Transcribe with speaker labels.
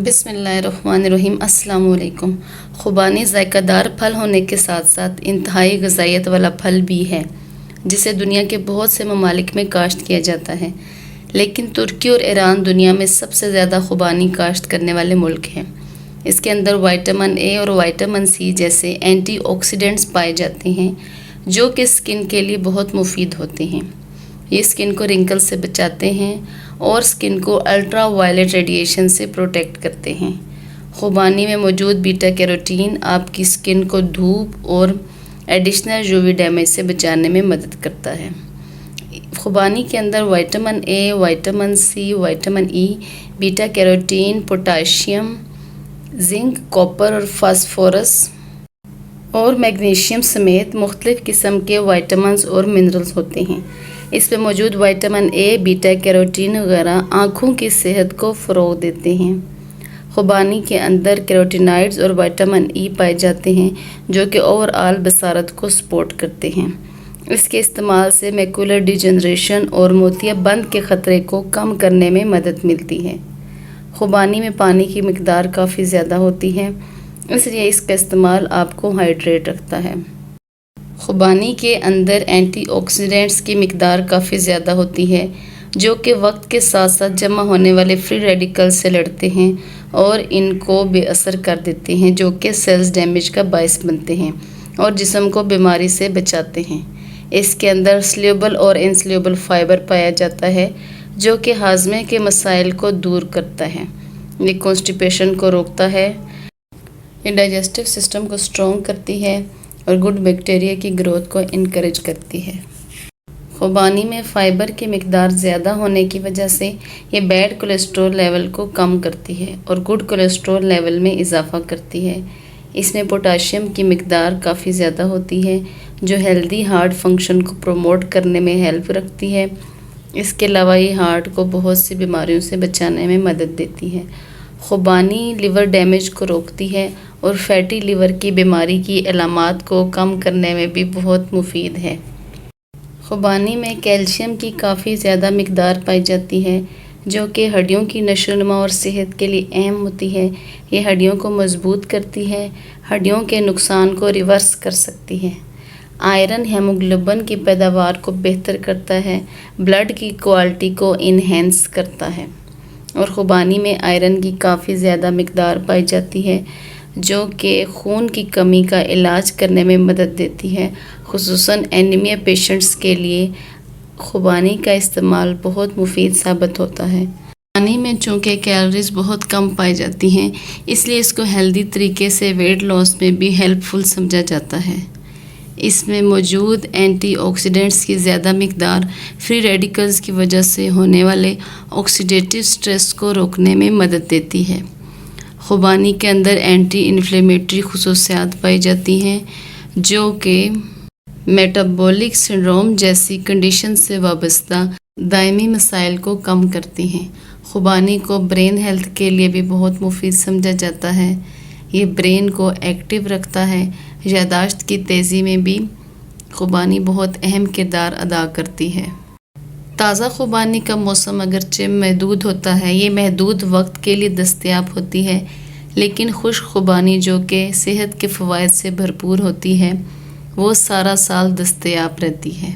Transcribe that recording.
Speaker 1: بسم اللہ الرحمن الرحیم۔ السلام علیکم۔ خوبانی ذائقہ دار پھل ہونے کے ساتھ ساتھ انتہائی غذائیت والا پھل بھی ہے، جسے دنیا کے بہت سے ممالک میں کاشت کیا جاتا ہے، لیکن ترکی اور ایران دنیا میں سب سے زیادہ خوبانی کاشت کرنے والے ملک ہیں۔ اس کے اندر وٹامن اے اور وٹامن سی جیسے اینٹی آکسیڈنٹس پائے جاتے ہیں، جو کہ اسکن کے لیے بہت مفید ہوتے ہیں۔ یہ اسکن کو رنکل سے بچاتے ہیں اور اسکن کو الٹرا وائلٹ ریڈیشن سے پروٹیکٹ کرتے ہیں۔ خوبانی میں موجود بیٹا کیروٹین آپ کی اسکن کو دھوپ اور ایڈیشنل یووی ڈیمیج سے بچانے میں مدد کرتا ہے۔ خوبانی کے اندر vitamin A, vitamin C, vitamin E, beta carotene, potassium, zinc, copper اور فاسفورس اور میگنیشیم سمیت مختلف قسم کے وٹامنز اور منرلز ہوتے ہیں۔ اس میں موجود وٹامن اے، بیٹا کیروٹین وغیرہ آنکھوں کی صحت کو فروغ دیتے ہیں۔ خوبانی کے اندر کیروٹینائڈز اور وٹامن ای پائے جاتے ہیں، جو کہ اوور آل بصارت کو سپورٹ کرتے ہیں۔ اس کے استعمال سے میکولر ڈیجنریشن اور موتیا بند کے خطرے کو کم کرنے میں مدد ملتی ہے۔ خوبانی میں پانی کی مقدار کافی زیادہ ہوتی ہے، اس لیے اس کا استعمال آپ کو ہائیڈریٹ رکھتا ہے۔ خوبانی کے اندر اینٹی آکسیڈنٹس کی مقدار کافی زیادہ ہوتی ہے، جو کہ وقت کے ساتھ ساتھ جمع ہونے والے فری ریڈیکل سے لڑتے ہیں اور ان کو بے اثر کر دیتے ہیں، جو کہ سیلز ڈیمیج کا باعث بنتے ہیں اور جسم کو بیماری سے بچاتے ہیں۔ اس کے اندر سلیوبل اور انسلیوبل فائبر پایا جاتا ہے، جو کہ ہاضمے کے مسائل کو دور کرتا ہے۔ یہ کانسٹیپیشن کو روکتا ہے، یہ ڈائجسٹو سسٹم کو اسٹرانگ کرتی ہے اور گڈ بیکٹیریا کی گروتھ کو انکریج کرتی ہے۔ خوبانی میں فائبر کی مقدار زیادہ ہونے کی وجہ سے یہ بیڈ کولیسٹرول لیول کو کم کرتی ہے اور گڈ کولیسٹرول لیول میں اضافہ کرتی ہے۔ اس میں پوٹاشیم کی مقدار کافی زیادہ ہوتی ہے، جو ہیلدی ہارٹ فنکشن کو پروموٹ کرنے میں ہیلپ رکھتی ہے۔ اس کے علاوہ یہ ہارٹ کو بہت سی بیماریوں سے بچانے میں مدد دیتی ہے۔ خوبانی لیور ڈیمیج کو روکتی ہے اور فیٹی لیور کی بیماری کی علامات کو کم کرنے میں بھی بہت مفید ہے۔ خوبانی میں کیلشیم کی کافی زیادہ مقدار پائی جاتی ہے، جو کہ ہڈیوں کی نشو و نما اور صحت کے لیے اہم ہوتی ہے۔ یہ ہڈیوں کو مضبوط کرتی ہے، ہڈیوں کے نقصان کو ریورس کر سکتی ہے۔ آئرن ہیموگلوبن کی پیداوار کو بہتر کرتا ہے، بلڈ کی کوالٹی کو انہینس کرتا ہے، اور خوبانی میں آئرن کی کافی زیادہ مقدار پائی جاتی ہے، جو کہ خون کی کمی کا علاج کرنے میں مدد دیتی ہے۔ خصوصاً اینیمیا پیشنٹس کے لیے خوبانی کا استعمال بہت مفید ثابت ہوتا ہے۔ خوبانی میں چونکہ کیلوریز بہت کم پائی جاتی ہیں، اس لیے اس کو ہیلدی طریقے سے ویٹ لاس میں بھی ہیلپ فل سمجھا جاتا ہے۔ اس میں موجود اینٹی آکسیڈنٹس کی زیادہ مقدار فری ریڈیکلز کی وجہ سے ہونے والے آکسیڈیٹیو سٹریس کو روکنے میں مدد دیتی ہے۔ خوبانی کے اندر اینٹی انفلیمیٹری خصوصیات پائی جاتی ہیں، جو کہ میٹابولک سنڈروم جیسی کنڈیشن سے وابستہ دائمی مسائل کو کم کرتی ہیں۔ خوبانی کو برین ہیلتھ کے لیے بھی بہت مفید سمجھا جاتا ہے۔ یہ برین کو ایکٹیو رکھتا ہے، یادداشت کی تیزی میں بھی خوبانی بہت اہم کردار ادا کرتی ہے۔ تازہ خوبانی کا موسم اگرچہ محدود ہوتا ہے، یہ محدود وقت کے لیے دستیاب ہوتی ہے، لیکن خشک خوبانی جو کہ صحت کے فوائد سے بھرپور ہوتی ہے، وہ سارا سال دستیاب رہتی ہے۔